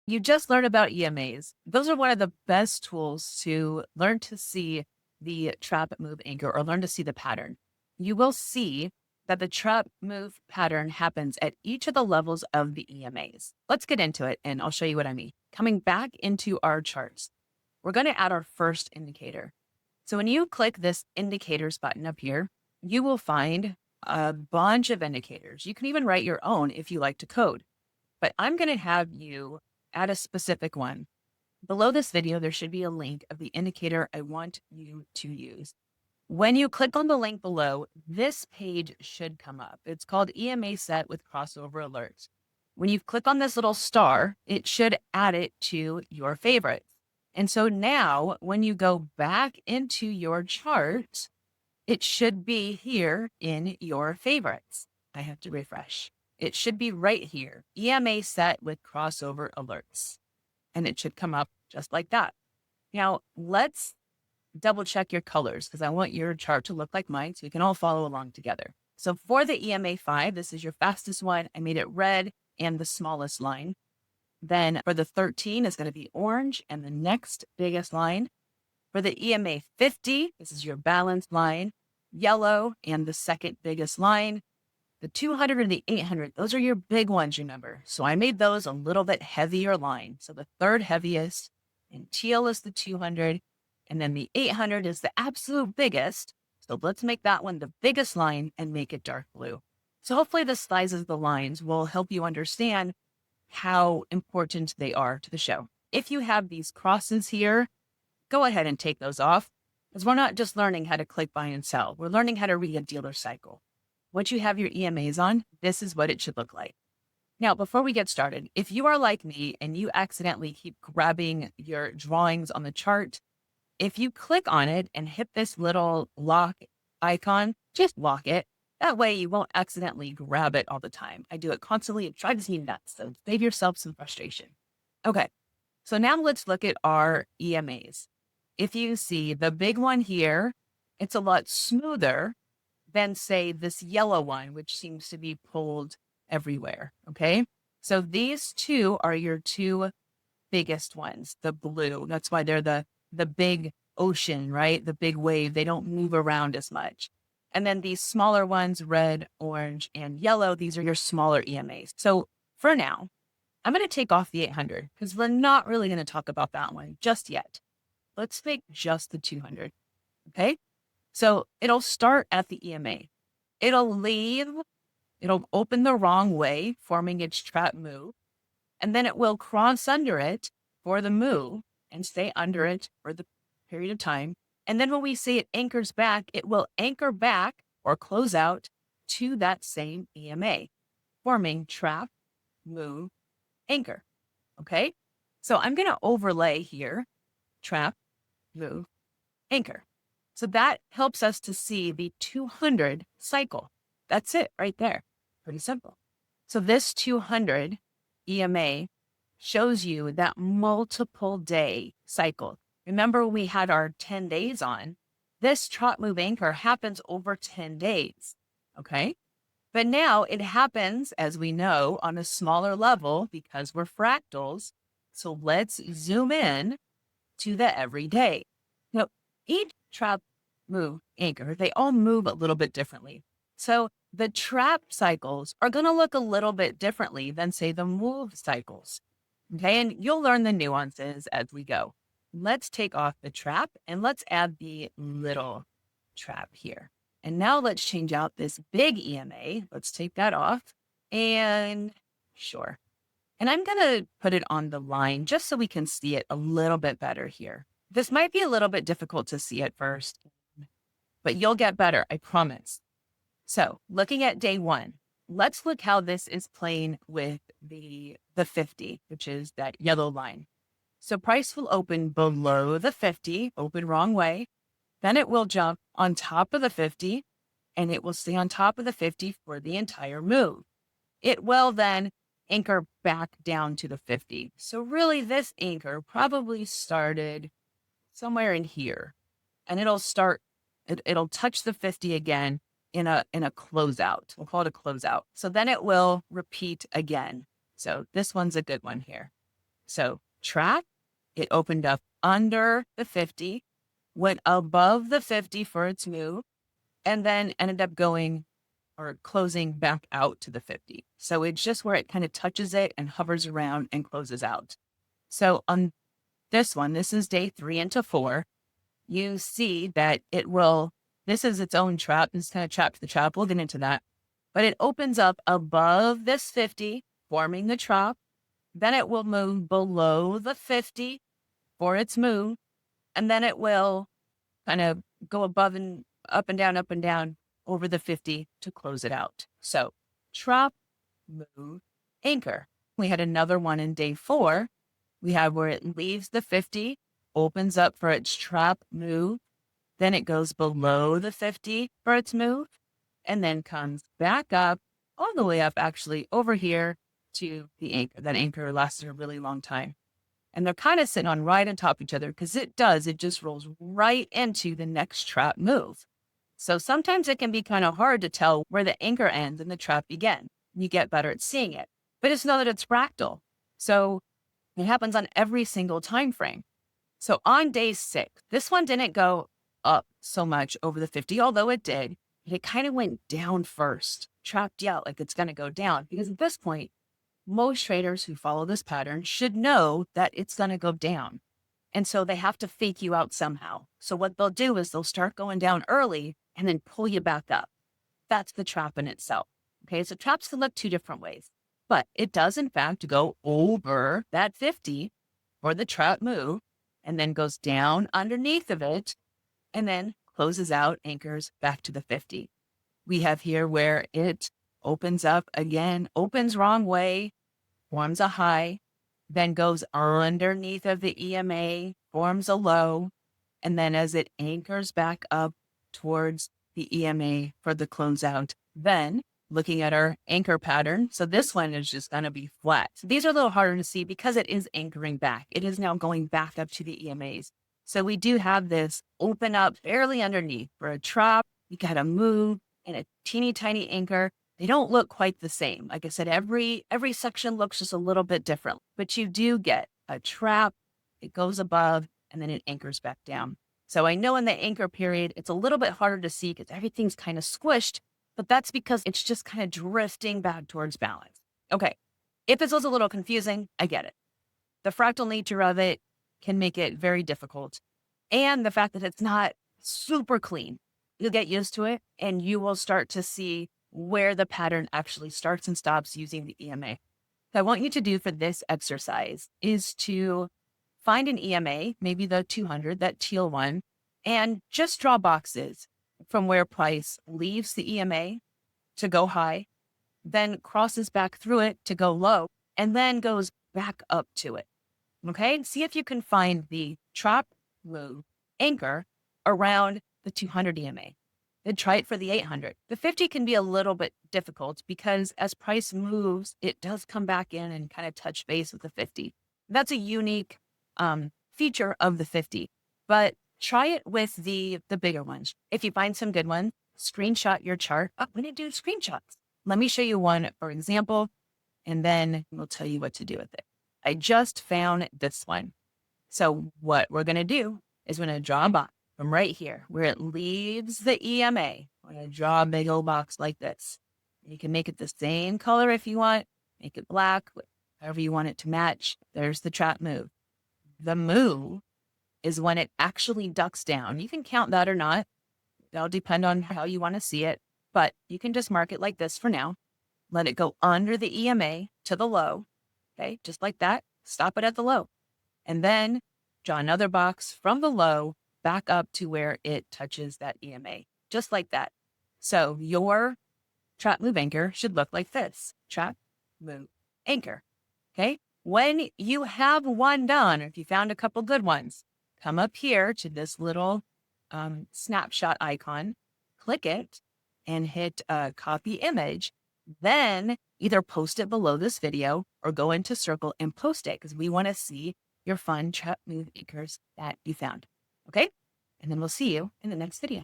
You just learned about EMAs. Those are one of the best tools to learn to see the trap move anchor or learn to see the pattern. You will see that the trap move pattern happens at each of the levels of the EMAs. Let's get into it and I'll show you what I mean. Coming back into our charts, we're going to add our first indicator. So when you click this indicators button up here, you will find a bunch of indicators. You can even write your own if you like to code, but I'm going to have you add a specific one. Below this video, there should be a link of the indicator I want you to use. When you click on the link below, this page should come up. It's called EMA set with crossover alerts. When you click on this little star, it should add it to your favorites. And so now when you go back into your chart, it should be here in your favorites. I have to refresh. It should be right here, EMA set with crossover alerts. And it should come up just like that. Now, let's double check your colors because I want your chart to look like mine so we can all follow along together. So for the EMA 5, this is your fastest one. I made it red and the smallest line. Then for the 13, it's going to be orange and the next biggest line. For the EMA 50, this is your balanced line, yellow and the second biggest line. The 200 and the 800, those are your big ones, remember. So I made those a little bit heavier line. So the third heaviest, and teal is the 200, and then the 800 is the absolute biggest. So let's make that one the biggest line and make it dark blue. So hopefully the sizes of the lines will help you understand how important they are to the show. If you have these crosses here, go ahead and take those off because we're not just learning how to click buy and sell. We're learning how to read a dealer cycle. Once you have your EMAs on, this is what it should look like. Now, before we get started, if you are like me and you accidentally keep grabbing your drawings on the chart, if you click on it and hit this little lock icon, just lock it. That way you won't accidentally grab it all the time. I do it constantly. It drives me nuts. So save yourself some frustration. Okay, so now let's look at our EMAs. If you see the big one here, it's a lot smoother than say this yellow one, which seems to be pulled everywhere. Okay. So these two are your two biggest ones, the blue. That's why they're the big ocean, right? The big wave. They don't move around as much. And then these smaller ones, red, orange, and yellow, these are your smaller EMAs. So for now, I'm going to take off the 800 because we're not really going to talk about that one just yet. Let's make just the 200. Okay. So it'll start at the EMA. It'll open the wrong way, forming its trap move. And then it will cross under it for the move and stay under it for the period of time. And then when we say it anchors back, it will anchor back or close out to that same EMA, forming trap, move, anchor. Okay. So I'm going to overlay here, trap, move, anchor. So that helps us to see the 200 cycle. That's it right there. Pretty simple. So this 200 EMA shows you that multiple day cycle. Remember when we had our 10 days on, this trap move anchor happens over 10 days. Okay. But now it happens, as we know, on a smaller level because we're fractals. So let's zoom in to the everyday. Now, each trap move anchor, they all move a little bit differently. So the trap cycles are going to look a little bit differently than, say, the move cycles. Okay. And you'll learn the nuances as we go. Let's take off the trap and let's add the little trap here. And now let's change out this big EMA. Let's take that off and sure. And I'm going to put it on the line just so we can see it a little bit better here. This might be a little bit difficult to see at first, but you'll get better, I promise. So looking at day one, let's look how this is playing with the 50, which is that yellow line. So price will open below the 50, open wrong way. Then it will jump on top of the 50 and it will stay on top of the 50 for the entire move. It will then anchor back down to the 50. So really this anchor probably started somewhere in here and it'll touch the 50 again in a closeout. We'll call it a closeout. So then it will repeat again. So this one's a good one here. So trap, it opened up under the 50, went above the 50 for its move, and then ended up going or closing back out to the 50. So it's just where it kind of touches it and hovers around and closes out. So on this one, this is day 3 into 4. You see that this is its own trap. It's kind of trap to the trap. We'll get into that. But it opens up above this 50, forming the trap. Then it will move below the 50 for its move. And then it will kind of go above and up and down over the 50 to close it out. So trap, move, anchor. We had another one in day 4. We have where it leaves the 50, opens up for its trap move. Then it goes below the 50 for its move, and then comes back up, all the way up actually over here to the anchor. That anchor lasts a really long time. And they're kind of sitting on right on top of each other because it just rolls right into the next trap move. So sometimes it can be kind of hard to tell where the anchor ends and the trap begins. You get better at seeing it, but just know that it's fractal. So it happens on every single time frame. So on day 6, this one didn't go up so much over the 50, although it did. It kind of went down first, trapped you out like it's going to go down. Because at this point, most traders who follow this pattern should know that it's going to go down. And so they have to fake you out somehow. So what they'll do is they'll start going down early and then pull you back up. That's the trap in itself. Okay, so traps can look 2 different ways. But it does, in fact, go over that 50 for the trap move and then goes down underneath of it and then closes out, anchors back to the 50. We have here where it opens up again, opens wrong way, forms a high, then goes underneath of the EMA, forms a low, and then as it anchors back up towards the EMA for the closeout, then looking at our anchor pattern. So this one is just going to be flat. So these are a little harder to see because it is anchoring back. It is now going back up to the EMAs. So we do have this open up fairly underneath for a trap. You got to move and a teeny tiny anchor. They don't look quite the same. Like I said, every section looks just a little bit different, but you do get a trap. It goes above and then it anchors back down. So I know in the anchor period, it's a little bit harder to see because everything's kind of squished, but that's because it's just kind of drifting back towards balance. Okay. If this was a little confusing, I get it. The fractal nature of it can make it very difficult. And the fact that it's not super clean, you'll get used to it and you will start to see where the pattern actually starts and stops using the EMA. What I want you to do for this exercise is to find an EMA, maybe the 200, that teal one, and just draw boxes from where price leaves the EMA to go high, then crosses back through it to go low, and then goes back up to it. Okay, see if you can find the trap move anchor around the 200 EMA. Then try it for the 800. The 50 can be a little bit difficult because as price moves, it does come back in and kind of touch base with the 50. That's a unique feature of the 50, but try it with the bigger ones. If you find some good ones, screenshot your chart. Oh, we didn't do screenshots. Let me show you one, for example, and then we'll tell you what to do with it. I just found this one. So what we're going to do is we're going to draw a box from right here where it leaves the EMA. We're going to draw a big old box like this. You can make it the same color if you want. Make it black, however you want it to match. There's the trap move. The move is when it actually ducks down. You can count that or not. That'll depend on how you want to see it, but you can just mark it like this for now. Let it go under the EMA to the low. Okay, just like that. Stop it at the low. And then draw another box from the low back up to where it touches that EMA, just like that. So your trap move anchor should look like this. Trap move anchor. Okay. When you have one done, or if you found a couple good ones, come up here to this little snapshot icon, click it and hit copy image. Then either post it below this video or go into Circle and post it because we want to see your fun trap move anchors that you found. Okay. And then we'll see you in the next video.